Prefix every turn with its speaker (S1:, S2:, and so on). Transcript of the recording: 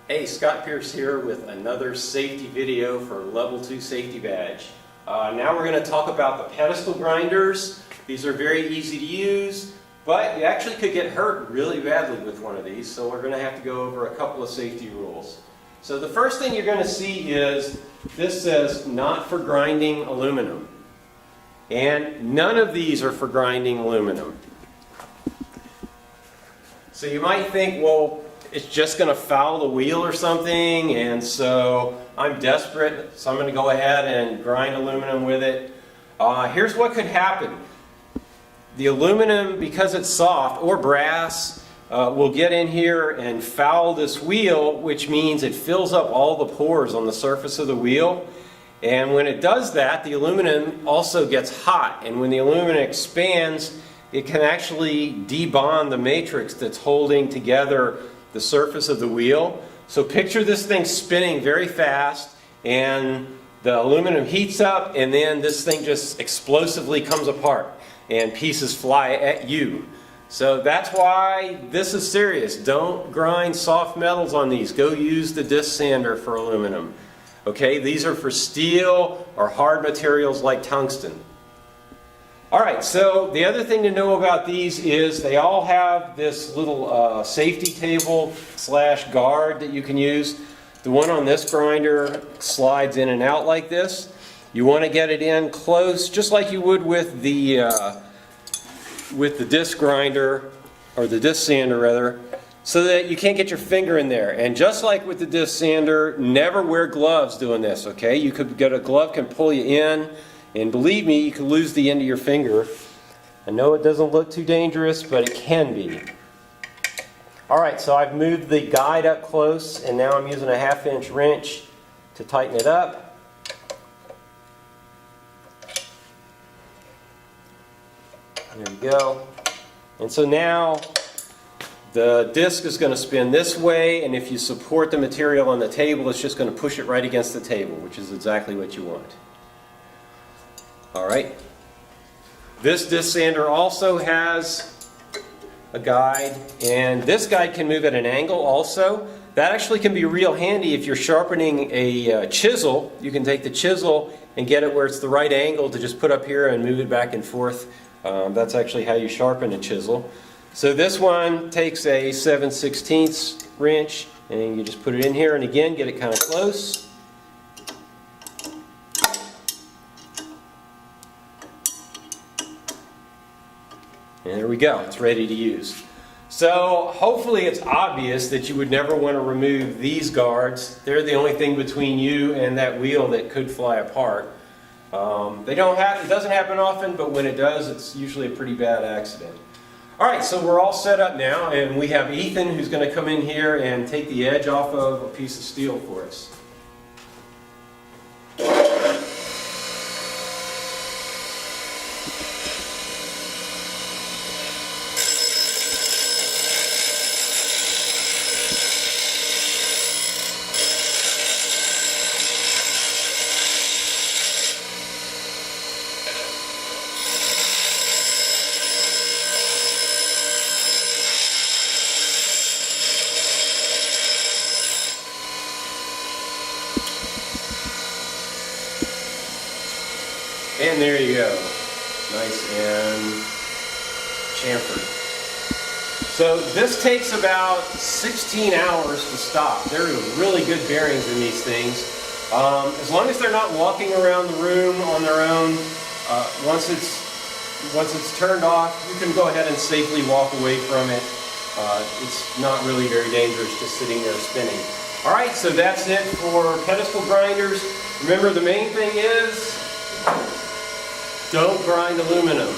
S1: Hey, Scott Pierce here with another safety video for Level 2 Safety Badge. Now we're going to talk about the pedestal grinders. These are very easy to use, but you actually could get hurt really badly with one of these, so we're going to have to go over a couple of safety rules. So the first thing you're going to see is this says not for grinding aluminum. And none of these are for grinding aluminum. So you might think, well, it's just going to foul the wheel or something, and so I'm desperate, so I'm going to go ahead and grind aluminum with it. Here's what could happen. The aluminum, because it's soft, or brass, will get in here and foul this wheel, which means it fills up all the pores on the surface of the wheel. And when it does that, the aluminum also gets hot, and when the aluminum expands, it can actually debond the matrix that's holding together the surface of the wheel. So picture this thing spinning very fast, and the aluminum heats up, and then this thing just explosively comes apart and pieces fly at you. So that's why this is serious. Don't grind soft metals on these. Go use the disc sander for aluminum. Okay, these are for steel or hard materials like tungsten. Alright, so the other thing to know about these is they all have this little safety table / guard that you can use. The one on this grinder slides in and out like this. You want to get it in close, just like you would with the disc grinder, or the disc sander rather, so that you can't get your finger in there. And just like with the disc sander, never wear gloves doing this, okay? You could get a glove can pull you in, and believe me, you could lose the end of your finger. I know it doesn't look too dangerous, but it can be. Alright, so I've moved the guide up close, and now I'm using a 1/2-inch wrench to tighten it up. There we go. And so now the disc is going to spin this way, and if you support the material on the table, it's just going to push it right against the table, which is exactly what you want. Alright. This disc sander also has a guide, and this guide can move at an angle also. That actually can be real handy if you're sharpening a chisel. You can take the chisel and get it where it's the right angle to just put up here and move it back and forth. That's actually how you sharpen a chisel. So this one takes a 7/16 wrench, and you just put it in here, and again get it kind of close. And there we go, it's ready to use. So hopefully it's obvious that you would never want to remove these guards. They're the only thing between you and that wheel that could fly apart. It doesn't happen often, but when it does, it's usually a pretty bad accident. Alright, so we're all set up now, and we have Ethan who's going to come in here and take the edge off of a piece of steel for us. And there you go. Nice and chamfered. So this takes about 16 hours to stop. There are really good bearings in these things. As long as they're not walking around the room on their own, once it's turned off, you can go ahead and safely walk away from it. It's not really very dangerous just sitting there spinning. Alright, so that's it for pedestal grinders. Remember, the main thing is, don't grind aluminum.